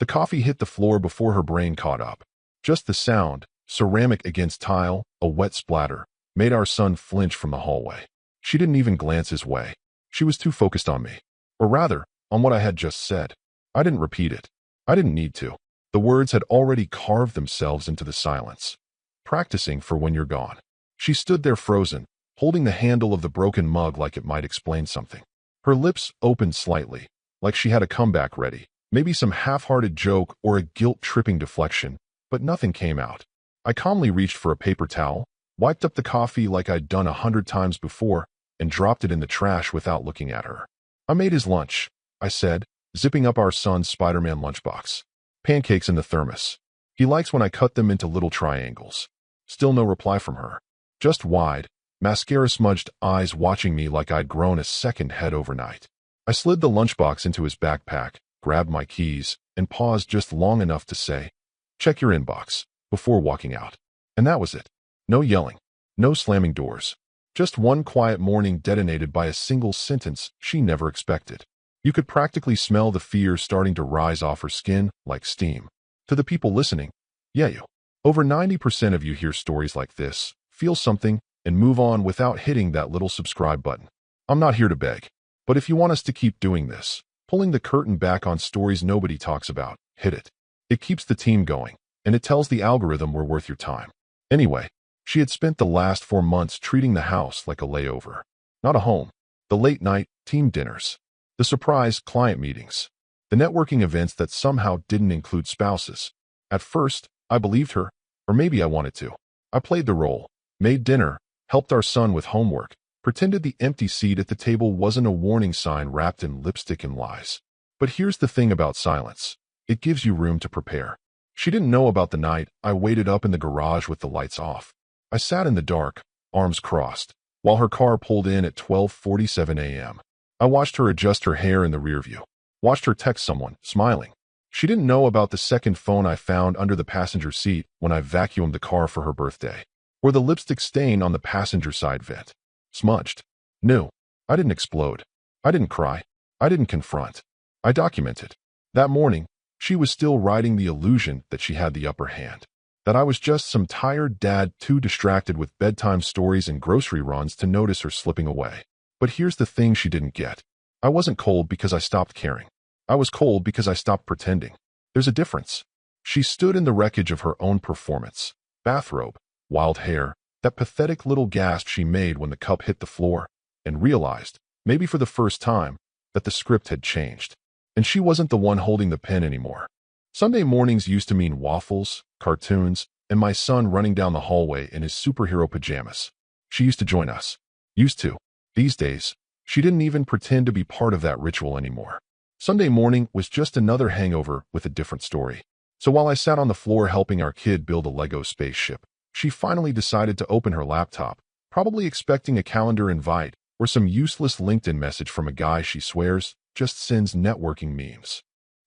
The coffee hit the floor before her brain caught up. Just the sound, ceramic against tile, a wet splatter, made our son flinch from the hallway. She didn't even glance his way. She was too focused on me. Or rather, on what I had just said. I didn't repeat it. I didn't need to. The words had already carved themselves into the silence. Practicing for when you're gone. She stood there frozen, holding the handle of the broken mug like it might explain something. Her lips opened slightly, like she had a comeback ready. Maybe some half-hearted joke or a guilt-tripping deflection, but nothing came out. I calmly reached for a paper towel, wiped up the coffee like I'd done 100 times before, and dropped it in the trash without looking at her. I made his lunch, I said, zipping up our son's Spider-Man lunchbox. Pancakes in the thermos. He likes when I cut them into little triangles. Still no reply from her. Just wide, mascara-smudged eyes watching me like I'd grown a second head overnight. I slid the lunchbox into his backpack, grabbed my keys, and paused just long enough to say, "Check your inbox," before walking out. And that was it. No yelling. No slamming doors. Just one quiet morning detonated by a single sentence she never expected. You could practically smell the fear starting to rise off her skin like steam. To the people listening, yeah, you. Over 90% of you hear stories like this, feel something, and move on without hitting that little subscribe button. I'm not here to beg. But if you want us to keep doing this, pulling the curtain back on stories nobody talks about, hit it. It keeps the team going, and it tells the algorithm we're worth your time. Anyway, she had spent the last 4 months treating the house like a layover. Not a home. The late-night team dinners. The surprise client meetings. The networking events that somehow didn't include spouses. At first, I believed her, or maybe I wanted to. I played the role, made dinner, helped our son with homework, pretended the empty seat at the table wasn't a warning sign wrapped in lipstick and lies. But here's the thing about silence. It gives you room to prepare. She didn't know about the night I waited up in the garage with the lights off. I sat in the dark, arms crossed, while her car pulled in at 12:47 a.m. I watched her adjust her hair in the rearview. Watched her text someone, smiling. She didn't know about the second phone I found under the passenger seat when I vacuumed the car for her birthday. Or the lipstick stain on the passenger side vent. Smudged. No, I didn't explode. I didn't cry. I didn't confront. I documented. That morning, she was still riding the illusion that she had the upper hand. That I was just some tired dad too distracted with bedtime stories and grocery runs to notice her slipping away. But here's the thing she didn't get. I wasn't cold because I stopped caring. I was cold because I stopped pretending. There's a difference. She stood in the wreckage of her own performance. Bathrobe, wild hair, that pathetic little gasp she made when the cup hit the floor, and realized, maybe for the first time, that the script had changed. And she wasn't the one holding the pen anymore. Sunday mornings used to mean waffles, cartoons, and my son running down the hallway in his superhero pajamas. She used to join us. Used to. These days, she didn't even pretend to be part of that ritual anymore. Sunday morning was just another hangover with a different story. So while I sat on the floor helping our kid build a Lego spaceship, she finally decided to open her laptop, probably expecting a calendar invite or some useless LinkedIn message from a guy she swears just sends networking memes.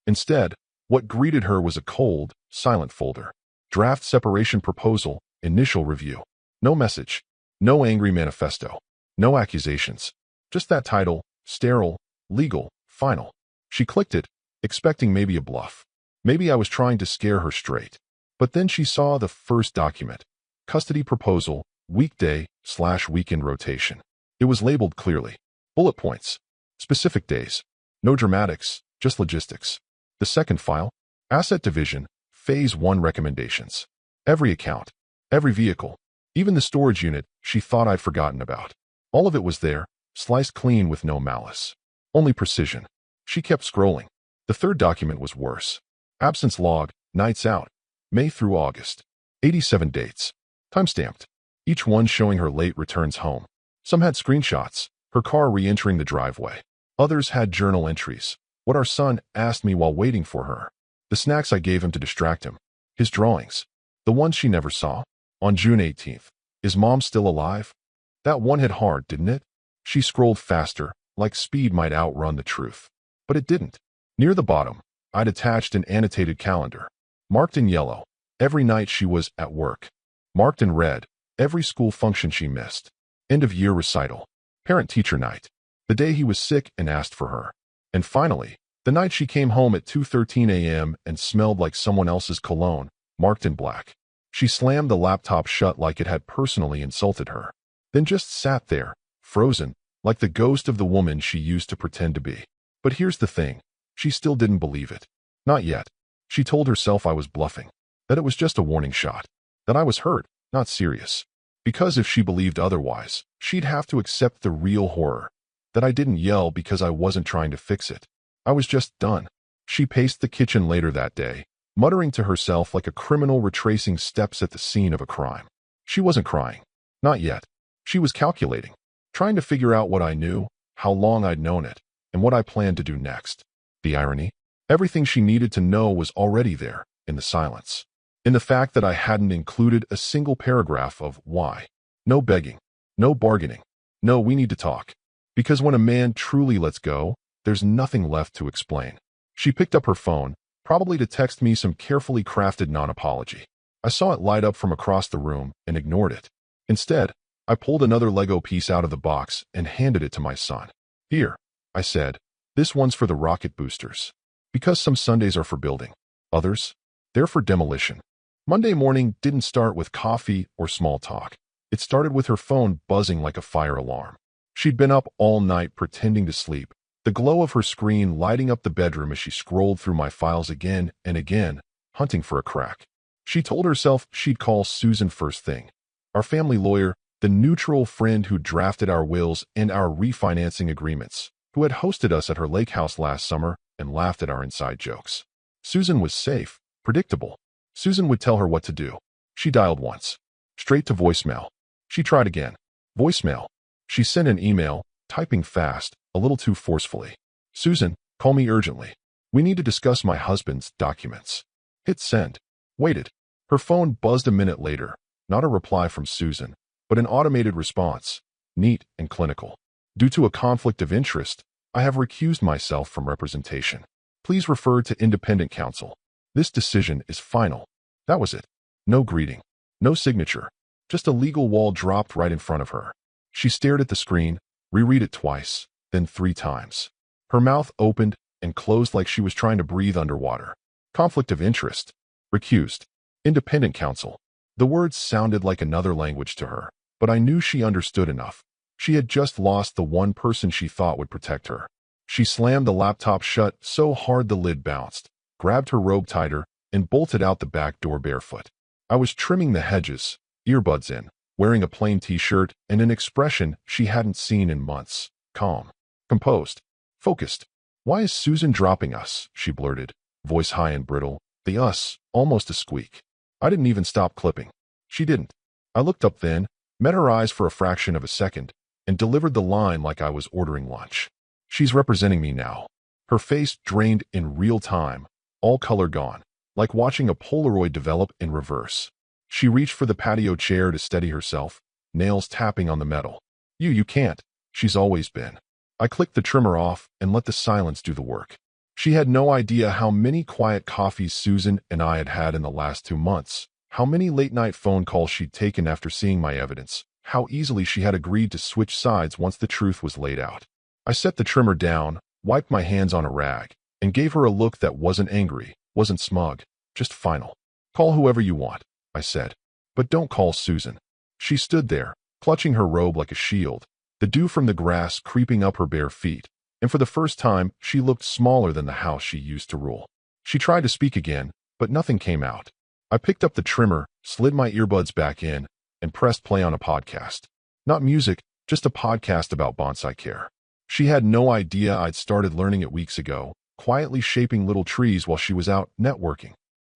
Instead, what greeted her was a cold, silent folder. Draft separation proposal, initial review. No message. No angry manifesto. No accusations. Just that title, sterile, legal, final. She clicked it, expecting maybe a bluff. Maybe I was trying to scare her straight. But then she saw the first document. Custody proposal, weekday/weekend rotation. It was labeled clearly. Bullet points. Specific days. No dramatics, just logistics. The second file, asset division, phase 1 recommendations. Every account, every vehicle, even the storage unit she thought I'd forgotten about. All of it was there, sliced clean with no malice. Only precision. She kept scrolling. The third document was worse. Absence log, nights out, May through August. 87 dates. Timestamped. Each one showing her late returns home. Some had screenshots, her car re-entering the driveway. Others had journal entries. What our son asked me while waiting for her. The snacks I gave him to distract him. His drawings. The ones she never saw. On June 18th. Is Mom still alive? That one hit hard, didn't it? She scrolled faster, like speed might outrun the truth. But it didn't. Near the bottom, I'd attached an annotated calendar. Marked in yellow, every night she was at work. Marked in red, every school function she missed. End-of-year recital. Parent-teacher night. The day he was sick and asked for her. And finally, The night she came home at 2:13 a.m. and smelled like someone else's cologne, marked in black. She slammed the laptop shut like it had personally insulted her, then just sat there, frozen, like the ghost of the woman she used to pretend to be. But here's the thing. She still didn't believe it. Not yet. She told herself I was bluffing, that it was just a warning shot, that I was hurt, not serious. Because if she believed otherwise, she'd have to accept the real horror, that I didn't yell because I wasn't trying to fix it. I was just done. She paced the kitchen later that day, muttering to herself like a criminal retracing steps at the scene of a crime. She wasn't crying. Not yet. She was calculating, trying to figure out what I knew, how long I'd known it, and what I planned to do next. The irony? Everything she needed to know was already there, in the silence. In the fact that I hadn't included a single paragraph of why. No begging. No bargaining. No, we need to talk. Because when a man truly lets go, there's nothing left to explain. She picked up her phone, probably to text me some carefully crafted non-apology. I saw it light up from across the room and ignored it. Instead, I pulled another Lego piece out of the box and handed it to my son. Here, I said, this one's for the rocket boosters. Because some Sundays are for building. Others, they're for demolition. Monday morning didn't start with coffee or small talk. It started with her phone buzzing like a fire alarm. She'd been up all night pretending to sleep, the glow of her screen lighting up the bedroom as she scrolled through my files again and again, hunting for a crack. She told herself she'd call Susan first thing. Our family lawyer, the neutral friend who drafted our wills and our refinancing agreements, who had hosted us at her lake house last summer and laughed at our inside jokes. Susan was safe, predictable. Susan would tell her what to do. She dialed once. Straight to voicemail. She tried again. Voicemail. She sent an email, typing fast, a little too forcefully. Susan, call me urgently. We need to discuss my husband's documents. Hit send. Waited. Her phone buzzed a minute later. Not a reply from Susan, but an automated response. Neat and clinical. Due to a conflict of interest, I have recused myself from representation. Please refer to independent counsel. This decision is final. That was it. No greeting. No signature. Just a legal wall dropped right in front of her. She stared at the screen, reread it twice, then 3 times. Her mouth opened and closed like she was trying to breathe underwater. Conflict of interest. Recused. Independent counsel. The words sounded like another language to her, but I knew she understood enough. She had just lost the one person she thought would protect her. She slammed the laptop shut so hard the lid bounced, grabbed her robe tighter, and bolted out the back door barefoot. I was trimming the hedges, earbuds in, wearing a plain t-shirt and an expression she hadn't seen in months. Calm. Composed. Focused. Why is Susan dropping us? She blurted, voice high and brittle, the us, almost a squeak. I didn't even stop clipping. She didn't. I looked up then, met her eyes for a fraction of a second, and delivered the line like I was ordering lunch. She's representing me now. Her face drained in real time, all color gone, like watching a Polaroid develop in reverse. She reached for the patio chair to steady herself, nails tapping on the metal. You can't. She's always been. I clicked the trimmer off and let the silence do the work. She had no idea how many quiet coffees Susan and I had had in the last 2 months, how many late-night phone calls she'd taken after seeing my evidence, how easily she had agreed to switch sides once the truth was laid out. I set the trimmer down, wiped my hands on a rag, and gave her a look that wasn't angry, wasn't smug, just final. Call whoever you want, I said. But don't call Susan. She stood there, clutching her robe like a shield, the dew from the grass creeping up her bare feet, and for the first time, she looked smaller than the house she used to rule. She tried to speak again, but nothing came out. I picked up the trimmer, slid my earbuds back in, and pressed play on a podcast. Not music, just a podcast about bonsai care. She had no idea I'd started learning it weeks ago, quietly shaping little trees while she was out networking.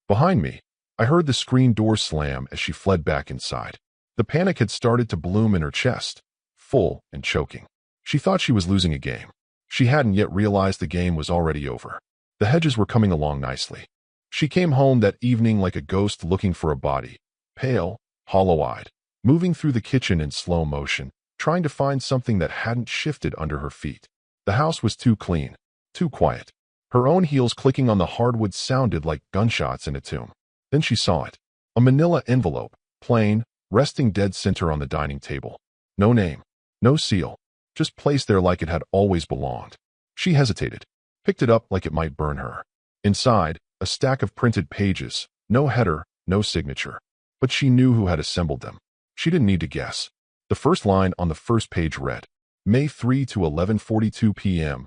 Behind me, I heard the screen door slam as she fled back inside. The panic had started to bloom in her chest, full and choking. She thought she was losing a game. She hadn't yet realized the game was already over. The hedges were coming along nicely. She came home that evening like a ghost looking for a body, pale, hollow-eyed, moving through the kitchen in slow motion, trying to find something that hadn't shifted under her feet. The house was too clean, too quiet. Her own heels clicking on the hardwood sounded like gunshots in a tomb. Then she saw it. A manila envelope, plain, resting dead center on the dining table. No name, no seal, just placed there like it had always belonged. She hesitated, picked it up like it might burn her. Inside, a stack of printed pages, no header, no signature. But she knew who had assembled them. She didn't need to guess. The first line on the first page read, May 3 to 11:42 p.m.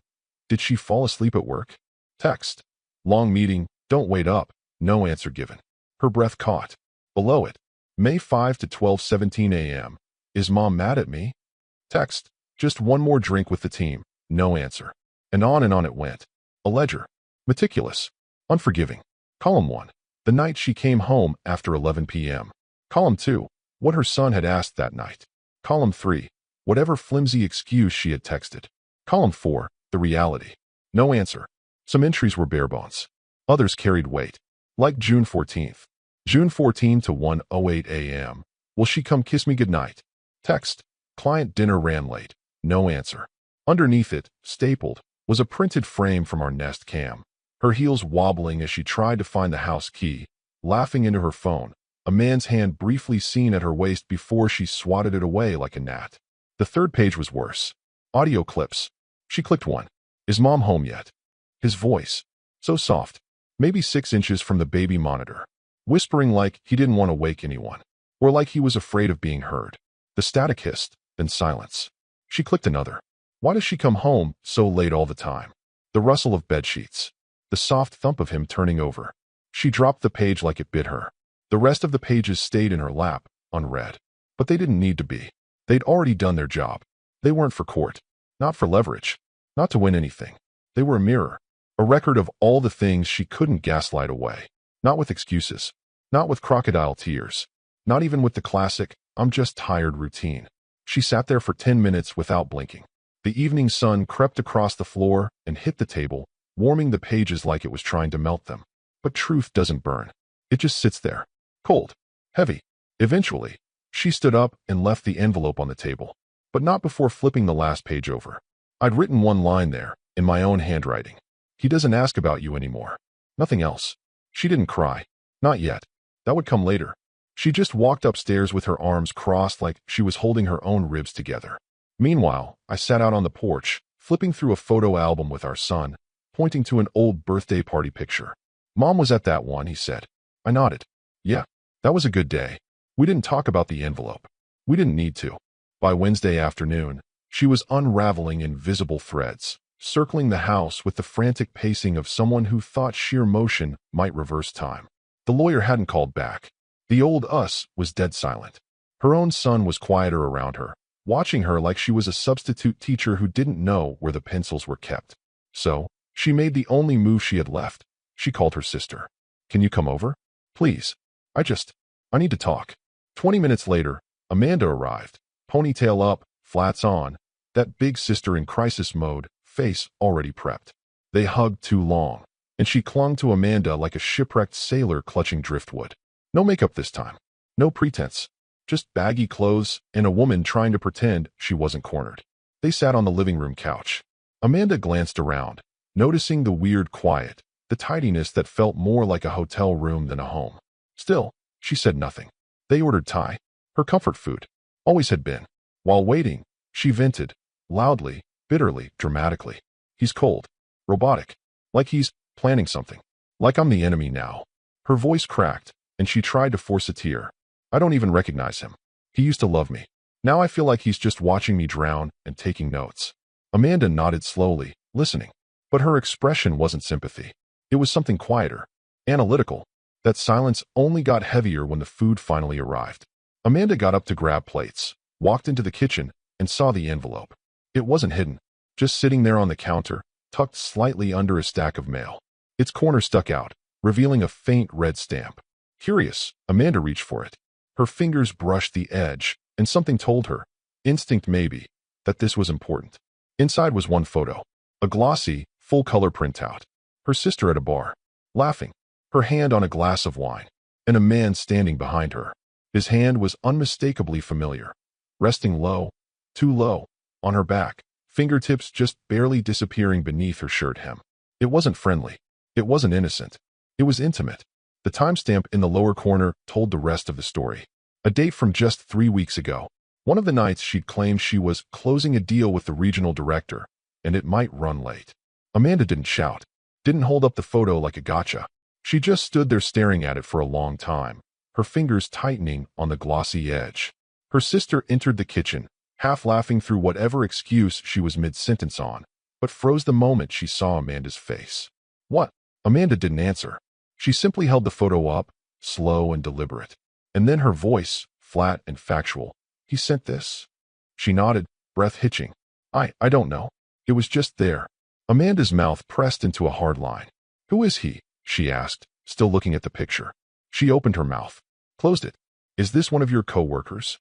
Did she fall asleep at work? Text. Long meeting, don't wait up, no answer given. Her breath caught. Below it, May 5 to 12:17 a.m. Is mom mad at me? Text. Just one more drink with the team, no answer. And on it went. A ledger. Meticulous. Unforgiving. Column 1. The night she came home after 11 p.m. Column 2. What her son had asked that night. Column 3. Whatever flimsy excuse she had texted. Column 4. The reality. No answer. Some entries were bare bones. Others carried weight. Like June 14th. June 14 to 1:08 a.m. Will she come kiss me goodnight? Text. Client dinner ran late. No answer. Underneath it, stapled, was a printed frame from our Nest cam. Her heels wobbling as she tried to find the house key, laughing into her phone, a man's hand briefly seen at her waist before she swatted it away like a gnat. The third page was worse. Audio clips. She clicked one. Is mom home yet? His voice. So soft. Maybe 6 inches from the baby monitor. Whispering like he didn't want to wake anyone. Or like he was afraid of being heard. The static hissed, then silence. She clicked another. Why does she come home so late all the time? The rustle of bedsheets. The soft thump of him turning over. She dropped the page like it bit her. The rest of the pages stayed in her lap, unread. But they didn't need to be. They'd already done their job. They weren't for court. Not for leverage. Not to win anything. They were a mirror. A record of all the things she couldn't gaslight away. Not with excuses. Not with crocodile tears. Not even with the classic, I'm just tired routine. She sat there for 10 minutes without blinking. The evening sun crept across the floor and hit the table, warming the pages like it was trying to melt them. But truth doesn't burn. It just sits there. Cold. Heavy. Eventually, she stood up and left the envelope on the table. But not before flipping the last page over. I'd written one line there, in my own handwriting. He doesn't ask about you anymore. Nothing else. She didn't cry. Not yet. That would come later. She just walked upstairs with her arms crossed like she was holding her own ribs together. Meanwhile, I sat out on the porch, flipping through a photo album with our son, pointing to an old birthday party picture. Mom was at that one, he said. I nodded. Yeah, that was a good day. We didn't talk about the envelope. We didn't need to. By Wednesday afternoon, she was unraveling invisible threads, circling the house with the frantic pacing of someone who thought sheer motion might reverse time. The lawyer hadn't called back. The old us was dead silent. Her own son was quieter around her, watching her like she was a substitute teacher who didn't know where the pencils were kept. So, she made the only move she had left. She called her sister. Can you come over? Please. I need to talk. 20 minutes later, Amanda arrived, ponytail up, flats on, that big sister in crisis mode, face already prepped. They hugged too long, and she clung to Amanda like a shipwrecked sailor clutching driftwood. No makeup this time. No pretense. Just baggy clothes and a woman trying to pretend she wasn't cornered. They sat on the living room couch. Amanda glanced around, noticing the weird quiet, the tidiness that felt more like a hotel room than a home. Still, she said nothing. They ordered Thai, her comfort food. Always had been. While waiting, she vented, loudly, bitterly, dramatically. He's cold. Robotic. Like he's planning something. Like I'm the enemy now. Her voice cracked, and she tried to force a tear. I don't even recognize him. He used to love me. Now I feel like he's just watching me drown and taking notes. Amanda nodded slowly, listening. But her expression wasn't sympathy. It was something quieter. Analytical. That silence only got heavier when the food finally arrived. Amanda got up to grab plates, walked into the kitchen, and saw the envelope. It wasn't hidden. Just sitting there on the counter, tucked slightly under a stack of mail. Its corner stuck out, revealing a faint red stamp. Curious, Amanda reached for it. Her fingers brushed the edge, and something told her, instinct maybe, that this was important. Inside was one photo. A glossy, full-color printout. Her sister at a bar, laughing, her hand on a glass of wine, and a man standing behind her. His hand was unmistakably familiar, resting low, too low, on her back, fingertips just barely disappearing beneath her shirt hem. It wasn't friendly. It wasn't innocent. It was intimate. The timestamp in the lower corner told the rest of the story. A date from just 3 weeks ago. One of the nights she'd claimed she was closing a deal with the regional director, and it might run late. Amanda didn't shout, didn't hold up the photo like a gotcha. She just stood there staring at it for a long time, her fingers tightening on the glossy edge. Her sister entered the kitchen, half laughing through whatever excuse she was mid-sentence on, but froze the moment she saw Amanda's face. What? Amanda didn't answer. She simply held the photo up, slow and deliberate. And then her voice, flat and factual. He sent this? She nodded, breath hitching. I don't know. It was just there. Amanda's mouth pressed into a hard line. Who is he? She asked, still looking at the picture. She opened her mouth, closed it. Is this one of your co-workers?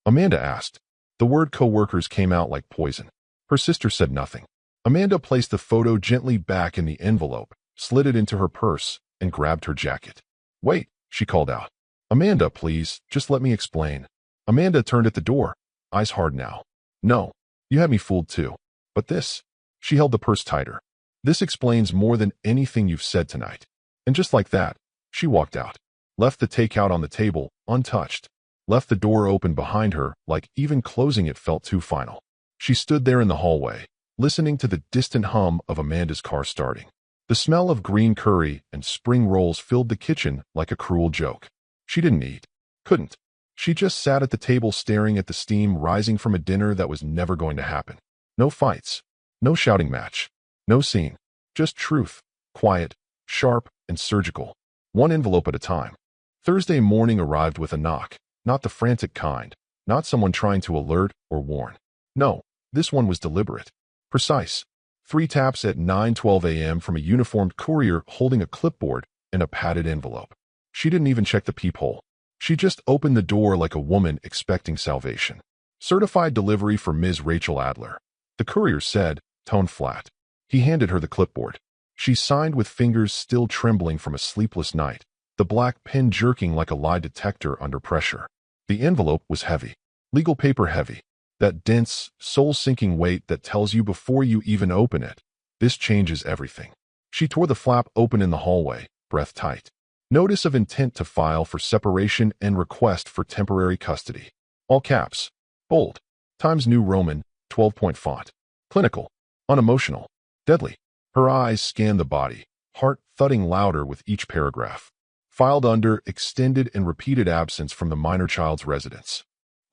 Amanda asked. The word co-workers came out like poison. Her sister said nothing. Amanda placed the photo gently back in the envelope, slid it into her purse, and grabbed her jacket. Wait, she called out. Amanda, please, just let me explain. Amanda turned at the door, eyes hard now. No, you had me fooled too. But this, she held the purse tighter. This explains more than anything you've said tonight. And just like that, she walked out, left the takeout on the table, untouched, left the door open behind her, like even closing it felt too final. She stood there in the hallway, listening to the distant hum of Amanda's car starting. The smell of green curry and spring rolls filled the kitchen like a cruel joke. She didn't eat, couldn't. She just sat at the table staring at the steam rising from a dinner that was never going to happen. No fights, no shouting match, no scene, just truth, quiet, sharp, and surgical, one envelope at a time. Thursday morning arrived with a knock, not the frantic kind, not someone trying to alert or warn. No, this one was deliberate, precise. 3 taps at 9:12 a.m. from a uniformed courier holding a clipboard and a padded envelope. She didn't even check the peephole. She just opened the door like a woman expecting salvation. Certified delivery for Ms. Rachel Adler. The courier said, tone flat. He handed her the clipboard. She signed with fingers still trembling from a sleepless night, the black pen jerking like a lie detector under pressure. The envelope was heavy. Legal paper heavy. That dense, soul-sinking weight that tells you before you even open it, this changes everything. She tore the flap open in the hallway, breath tight. Notice of intent to file for separation and request for temporary custody. All caps. Bold. Times New Roman, 12-point font. Clinical. Unemotional. Deadly. Her eyes scanned the body, heart thudding louder with each paragraph. Filed under extended and repeated absence from the minor child's residence.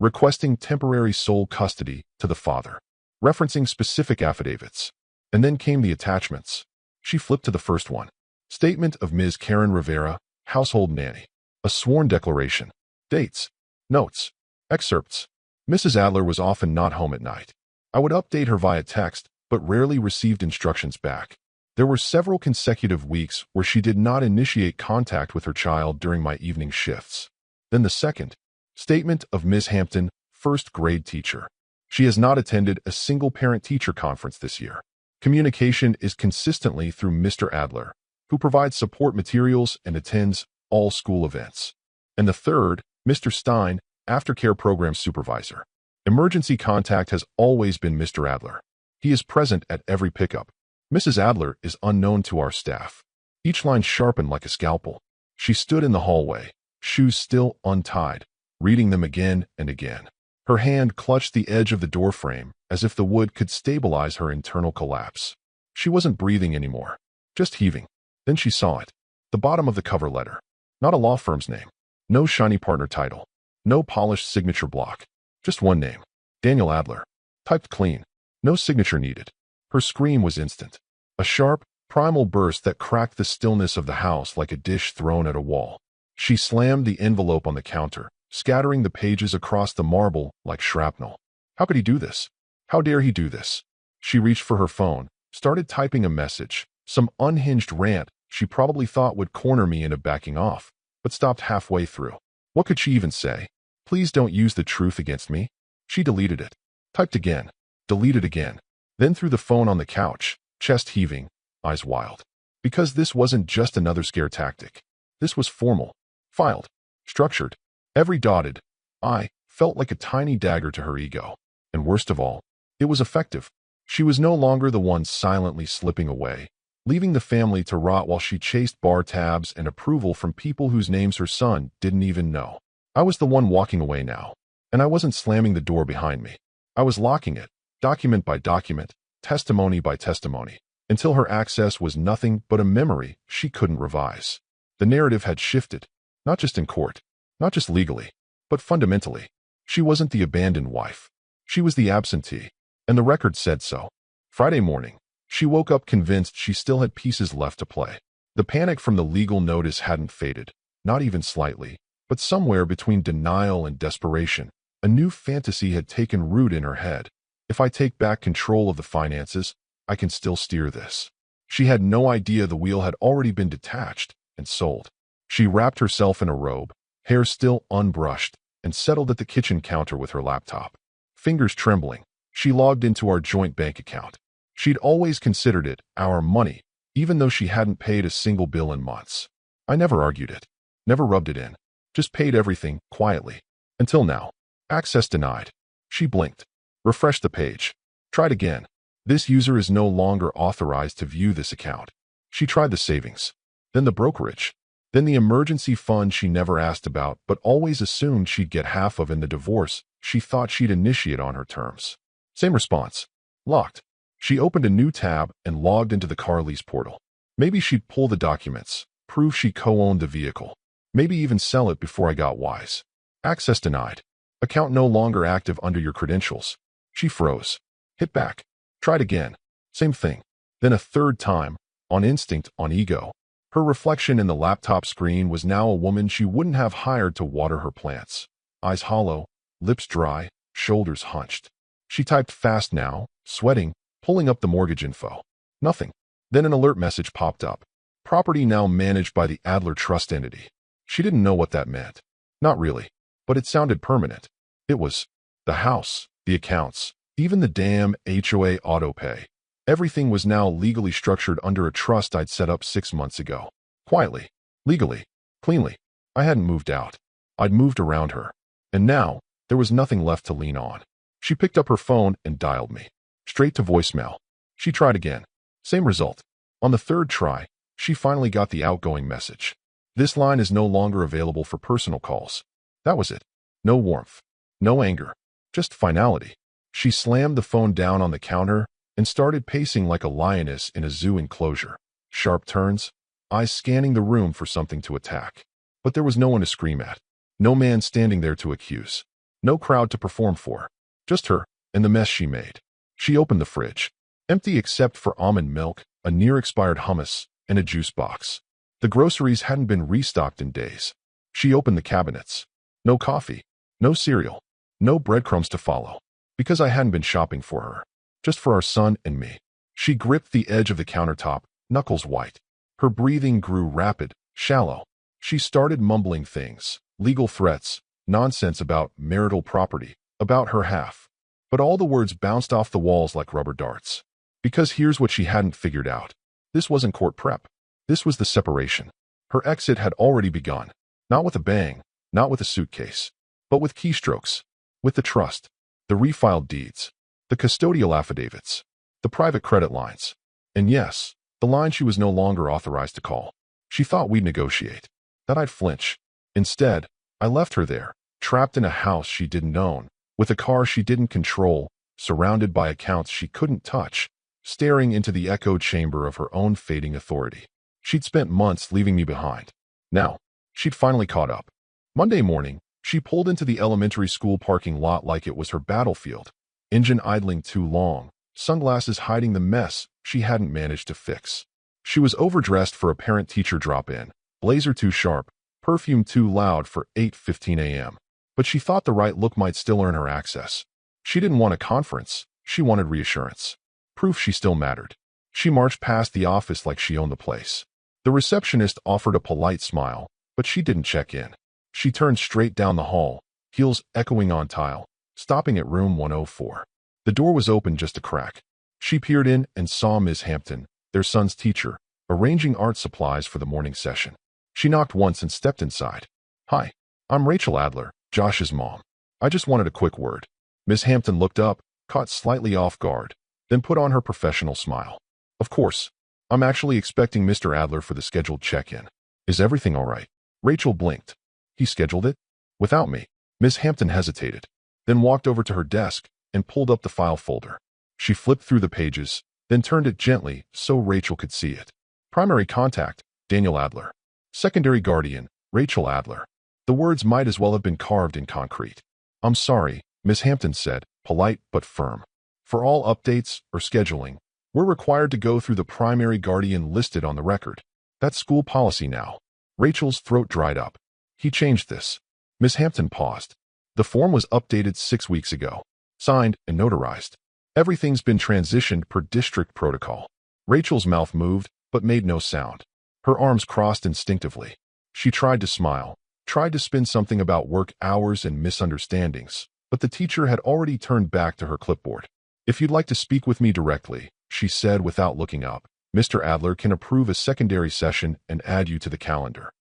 Requesting temporary sole custody to the father. Referencing specific affidavits. And then came the attachments. She flipped to the first one. Statement of Ms. Karen Rivera, household nanny. A sworn declaration. Dates. Notes. Excerpts. Mrs. Adler was often not home at night. I would update her via text, but rarely received instructions back. There were several consecutive weeks where she did not initiate contact with her child during my evening shifts. Then the second. Statement of Ms. Hampton, first grade teacher. She has not attended a single parent-teacher conference this year. Communication is consistently through Mr. Adler, who provides support materials and attends all school events. And the third, Mr. Stein, aftercare program supervisor. Emergency contact has always been Mr. Adler. He is present at every pickup. Mrs. Adler is unknown to our staff. Each line sharpened like a scalpel. She stood in the hallway, shoes still untied, reading them again and again. Her hand clutched the edge of the doorframe as if the wood could stabilize her internal collapse. She wasn't breathing anymore, just heaving. Then she saw it. The bottom of the cover letter. Not a law firm's name. No shiny partner title. No polished signature block. Just one name. Daniel Adler. Typed clean. No signature needed. Her scream was instant. A sharp, primal burst that cracked the stillness of the house like a dish thrown at a wall. She slammed the envelope on the counter, scattering the pages across the marble like shrapnel. How could he do this? How dare he do this? She reached for her phone, started typing a message, some unhinged rant she probably thought would corner me into backing off, but stopped halfway through. What could she even say? Please don't use the truth against me. She deleted it. Typed again. Deleted again. Then threw the phone on the couch, chest heaving, eyes wild. Because this wasn't just another scare tactic. This was formal, filed, structured. Every dotted I felt like a tiny dagger to her ego. And worst of all, it was effective. She was no longer the one silently slipping away, leaving the family to rot while she chased bar tabs and approval from people whose names her son didn't even know. I was the one walking away now, and I wasn't slamming the door behind me. I was locking it, document by document, testimony by testimony, until her access was nothing but a memory she couldn't revise. The narrative had shifted, not just in court, not just legally, but fundamentally. She wasn't the abandoned wife. She was the absentee, and the record said so. Friday morning, she woke up convinced she still had pieces left to play. The panic from the legal notice hadn't faded, not even slightly, but somewhere between denial and desperation, a new fantasy had taken root in her head. If I take back control of the finances, I can still steer this. She had no idea the wheel had already been detached and sold. She wrapped herself in a robe, hair still unbrushed, and settled at the kitchen counter with her laptop. Fingers trembling, she logged into our joint bank account. She'd always considered it our money, even though she hadn't paid a single bill in months. I never argued it, never rubbed it in, just paid everything quietly. Until now. Access denied. She blinked, refreshed the page, tried again. This user is no longer authorized to view this account. She tried the savings, then the brokerage, then the emergency fund she never asked about but always assumed she'd get half of in the divorce she thought she'd initiate on her terms. Same response. Locked. She opened a new tab and logged into the car lease portal. Maybe she'd pull the documents, prove she co-owned the vehicle, maybe even sell it before I got wise. Access denied. Account no longer active under your credentials. She froze. Hit back. Tried again. Same thing. Then a third time, on instinct, on ego. Her reflection in the laptop screen was now a woman she wouldn't have hired to water her plants. Eyes hollow, lips dry, shoulders hunched. She typed fast now, sweating, pulling up the mortgage info. Nothing. Then an alert message popped up. Property now managed by the Adler Trust entity. She didn't know what that meant. Not really. But it sounded permanent. It was the house, the accounts, even the damn HOA autopay. Everything was now legally structured under a trust I'd set up 6 months ago. Quietly, legally, cleanly. I hadn't moved out. I'd moved around her. And now, there was nothing left to lean on. She picked up her phone and dialed me. Straight to voicemail. She tried again. Same result. On the third try, she finally got the outgoing message. This line is no longer available for personal calls. That was it. No warmth. No anger. Just finality. She slammed the phone down on the counter and started pacing like a lioness in a zoo enclosure. Sharp turns, eyes scanning the room for something to attack. But there was no one to scream at. No man standing there to accuse. No crowd to perform for. Just her and the mess she made. She opened the fridge. Empty except for almond milk, a near-expired hummus, and a juice box. The groceries hadn't been restocked in days. She opened the cabinets. No coffee. No cereal. No breadcrumbs to follow. Because I hadn't been shopping for her. Just for our son and me. She gripped the edge of the countertop, knuckles white. Her breathing grew rapid, shallow. She started mumbling things, legal threats, nonsense about marital property, about her half. But all the words bounced off the walls like rubber darts. Because here's what she hadn't figured out. This wasn't court prep. This was the separation. Her exit had already begun. Not with a bang, not with a suitcase, but with keystrokes. With the trust, the refiled deeds, the custodial affidavits, the private credit lines. And yes, the line she was no longer authorized to call. She thought we'd negotiate, that I'd flinch. Instead, I left her there, trapped in a house she didn't own, with a car she didn't control, surrounded by accounts she couldn't touch, staring into the echo chamber of her own fading authority. She'd spent months leaving me behind. Now, she'd finally caught up. Monday morning, she pulled into the elementary school parking lot like it was her battlefield, engine idling too long, sunglasses hiding the mess she hadn't managed to fix. She was overdressed for a parent-teacher drop-in, blazer too sharp, perfume too loud for 8:15 a.m. But she thought the right look might still earn her access. She didn't want a conference, she wanted reassurance. Proof she still mattered. She marched past the office like she owned the place. The receptionist offered a polite smile, but she didn't check in. She turned straight down the hall, heels echoing on tile, stopping at room 104. The door was open just a crack. She peered in and saw Ms. Hampton, their son's teacher, arranging art supplies for the morning session. She knocked once and stepped inside. "Hi, I'm Rachel Adler, Josh's mom. I just wanted a quick word." Ms. Hampton looked up, caught slightly off guard, then put on her professional smile. "Of course. I'm actually expecting Mr. Adler for the scheduled check-in. Is everything all right?" Rachel blinked. "He scheduled it? Without me?" Ms. Hampton hesitated, then walked over to her desk and pulled up the file folder. She flipped through the pages, then turned it gently so Rachel could see it. Primary contact, Daniel Adler. Secondary guardian, Rachel Adler. The words might as well have been carved in concrete. I'm sorry, Miss Hampton said, polite but firm. For all updates or scheduling, we're required to go through the primary guardian listed on the record. That's school policy now. Rachel's throat dried up. He changed this. Miss Hampton paused. The form was updated 6 weeks ago. Signed and notarized. Everything's been transitioned per district protocol. Rachel's mouth moved, but made no sound. Her arms crossed instinctively. She tried to smile, tried to spin something about work hours and misunderstandings, but the teacher had already turned back to her clipboard. If you'd like to speak with me directly, she said without looking up, Mr. Adler can approve a secondary session and add you to the calendar.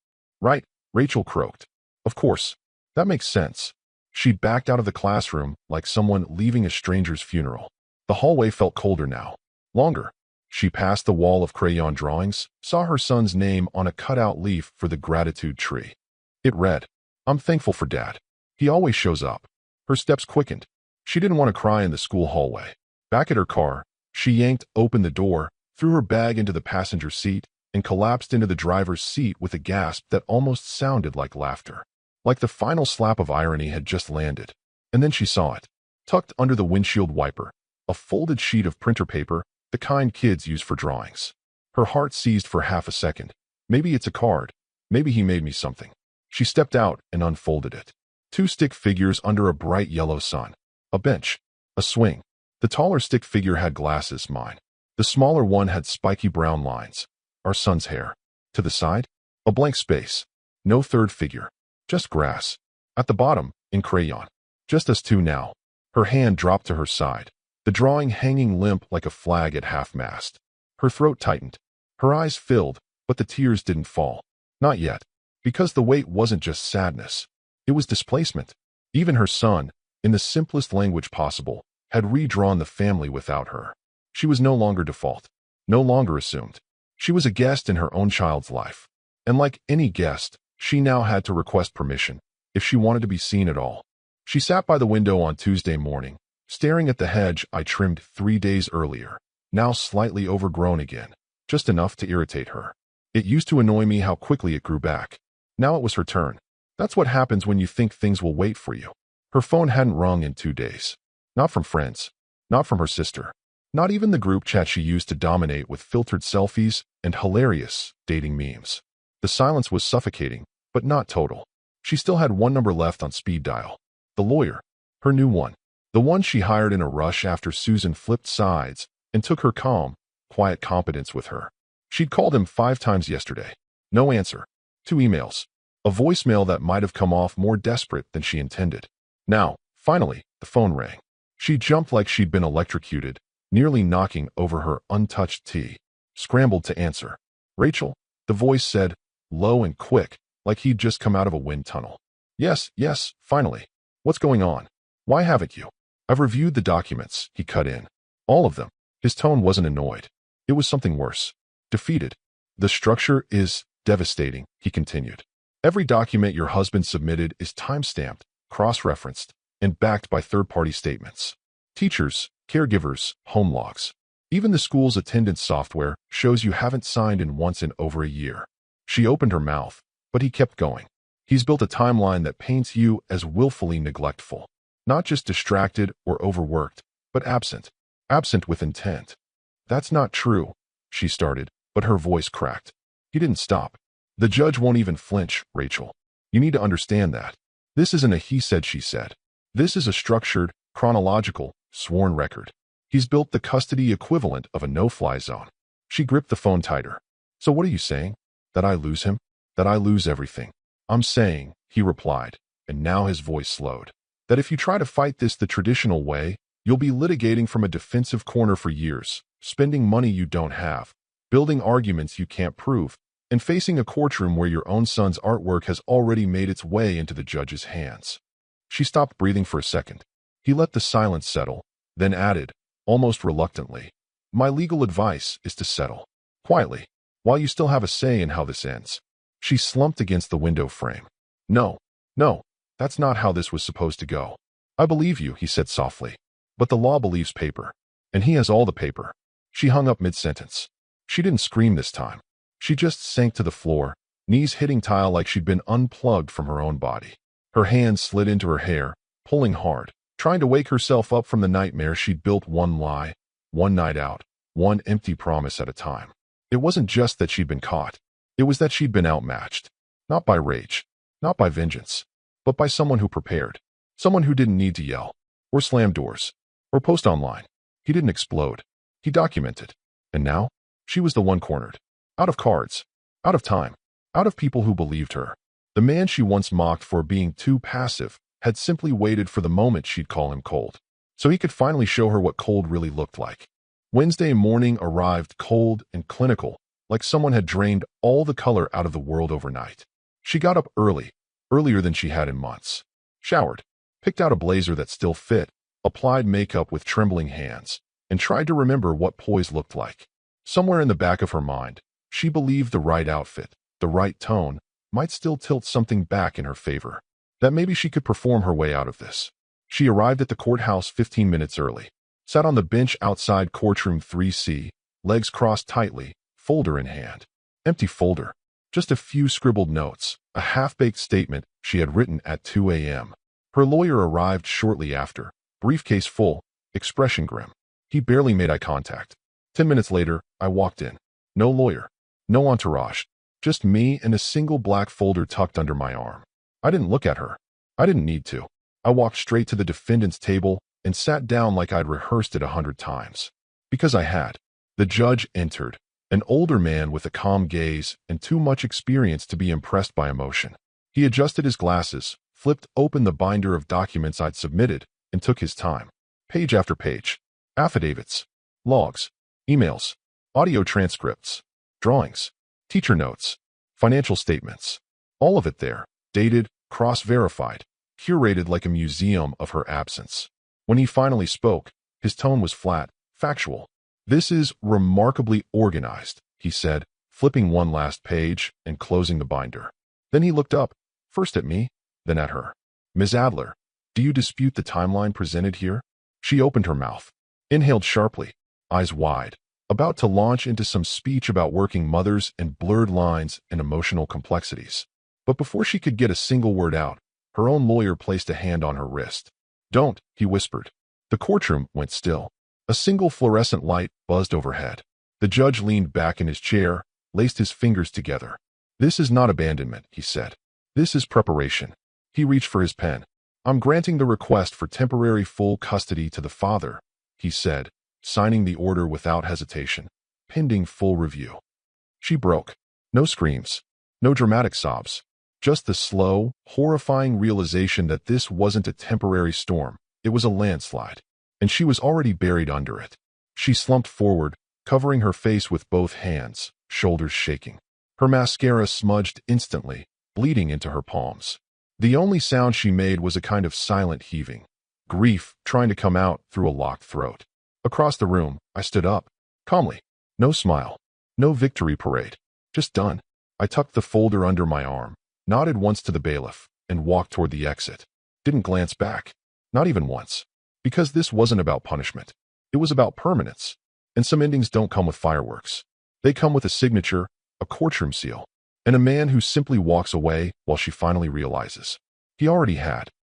Right, Rachel croaked. Of course. That makes sense. She backed out of the classroom like someone leaving a stranger's funeral. The hallway felt colder now. Longer. She passed the wall of crayon drawings, saw her son's name on a cutout leaf for the gratitude tree. It read, I'm thankful for Dad. He always shows up. Her steps quickened. She didn't want to cry in the school hallway. Back at her car, she yanked open the door, threw her bag into the passenger seat, and collapsed into the driver's seat with a gasp that almost sounded like laughter. Like the final slap of irony had just landed. And then she saw it. Tucked under the windshield wiper, a folded sheet of printer paper, the kind kids use for drawings. Her heart seized for half a second. Maybe it's a card. Maybe he made me something. She stepped out and unfolded it. 2 stick figures under a bright yellow sun. A bench. A swing. The taller stick figure had glasses, mine. The smaller one had spiky brown lines. Our son's hair. To the side, a blank space. No third figure. Just grass. At the bottom, in crayon. Just us two now. Her hand dropped to her side, the drawing hanging limp like a flag at half-mast. Her throat tightened. Her eyes filled, but the tears didn't fall. Not yet. Because the weight wasn't just sadness. It was displacement. Even her son, in the simplest language possible, had redrawn the family without her. She was no longer default. No longer assumed. She was a guest in her own child's life. And like any guest, she now had to request permission, if she wanted to be seen at all. She sat by the window on Tuesday morning, staring at the hedge I trimmed 3 days earlier, now slightly overgrown again, just enough to irritate her. It used to annoy me how quickly it grew back. Now it was her turn. That's what happens when you think things will wait for you. Her phone hadn't rung in 2 days. Not from friends. Not from her sister. Not even the group chat she used to dominate with filtered selfies and hilarious dating memes. The silence was suffocating, but not total. She still had one number left on speed dial. The lawyer. Her new one. The one she hired in a rush after Susan flipped sides and took her calm, quiet competence with her. She'd called him 5 times yesterday. No answer. 2 emails. A voicemail that might have come off more desperate than she intended. Now, finally, the phone rang. She jumped like she'd been electrocuted, nearly knocking over her untouched tea. Scrambled to answer. Rachel, the voice said, low and quick, like he'd just come out of a wind tunnel. Yes, finally. What's going on? Why haven't you? I've reviewed the documents, he cut in. All of them. His tone wasn't annoyed. It was something worse. Defeated. The structure is devastating, he continued. Every document your husband submitted is time-stamped, cross-referenced, and backed by third-party statements. Teachers, caregivers, home logs. Even the school's attendance software shows you haven't signed in once in over a year. She opened her mouth, but he kept going. He's built a timeline that paints you as willfully neglectful. Not just distracted or overworked, but absent. Absent with intent. That's not true, she started, but her voice cracked. He didn't stop. The judge won't even flinch, Rachel. You need to understand that. This isn't a he said, she said. This is a structured, chronological, sworn record. He's built the custody equivalent of a no-fly zone. She gripped the phone tighter. So what are you saying? That I lose him? That I lose everything? I'm saying, he replied, and now his voice slowed, that if you try to fight this the traditional way, you'll be litigating from a defensive corner for years, spending money you don't have, building arguments you can't prove, and facing a courtroom where your own son's artwork has already made its way into the judge's hands. She stopped breathing for a second. He let the silence settle, then added, almost reluctantly, my legal advice is to settle. Quietly, while you still have a say in how this ends. She slumped against the window frame. No, that's not how this was supposed to go. I believe you, he said softly. But the law believes paper. And he has all the paper. She hung up mid-sentence. She didn't scream this time. She just sank to the floor, knees hitting tile like she'd been unplugged from her own body. Her hands slid into her hair, pulling hard, trying to wake herself up from the nightmare she'd built one lie, one night out, one empty promise at a time. It wasn't just that she'd been caught. It was that she'd been outmatched. Not by rage, not by vengeance, but by someone who prepared. Someone who didn't need to yell, or slam doors, or post online. He didn't explode. He documented. And now, she was the one cornered. Out of cards. Out of time. Out of people who believed her. The man she once mocked for being too passive had simply waited for the moment she'd call him cold, so he could finally show her what cold really looked like. Wednesday morning arrived cold and clinical, like someone had drained all the color out of the world overnight. She got up early, earlier than she had in months. Showered, picked out a blazer that still fit, applied makeup with trembling hands, and tried to remember what poise looked like. Somewhere in the back of her mind, she believed the right outfit, the right tone, might still tilt something back in her favor. That maybe she could perform her way out of this. She arrived at the courthouse 15 minutes early, sat on the bench outside courtroom 3C, legs crossed tightly, folder in hand. Empty folder. Just a few scribbled notes, a half-baked statement she had written at 2 a.m. Her lawyer arrived shortly after, briefcase full, expression grim. He barely made eye contact. 10 minutes later, I walked in. No lawyer. No entourage. Just me and a single black folder tucked under my arm. I didn't look at her. I didn't need to. I walked straight to the defendant's table and sat down like I'd rehearsed it 100 times. Because I had. The judge entered, an older man with a calm gaze and too much experience to be impressed by emotion. He adjusted his glasses, flipped open the binder of documents I'd submitted, and took his time. Page after page. Affidavits. Logs. Emails. Audio transcripts. Drawings. Teacher notes. Financial statements. All of it there. Dated, cross-verified, curated like a museum of her absence. When he finally spoke, his tone was flat, factual. "This is remarkably organized," he said, flipping one last page and closing the binder. Then he looked up, first at me, then at her. "Ms. Adler, do you dispute the timeline presented here?" She opened her mouth, inhaled sharply, eyes wide, about to launch into some speech about working mothers and blurred lines and emotional complexities. But before she could get a single word out, her own lawyer placed a hand on her wrist. "Don't," he whispered. The courtroom went still. A single fluorescent light buzzed overhead. The judge leaned back in his chair, laced his fingers together. "This is not abandonment," he said. "This is preparation." He reached for his pen. "I'm granting the request for temporary full custody to the father," he said, signing the order without hesitation, pending full review. She broke. No screams. No dramatic sobs. Just the slow, horrifying realization that this wasn't a temporary storm, it was a landslide, and she was already buried under it. She slumped forward, covering her face with both hands, shoulders shaking. Her mascara smudged instantly, bleeding into her palms. The only sound she made was a kind of silent heaving, grief trying to come out through a locked throat. Across the room, I stood up, calmly. No smile, no victory parade, just done. I tucked the folder under my arm, nodded once to the bailiff, and walked toward the exit. Didn't glance back, not even once. Because this wasn't about punishment. It was about permanence. And some endings don't come with fireworks. They come with a signature, a courtroom seal, and a man who simply walks away while she finally realizes. He already had.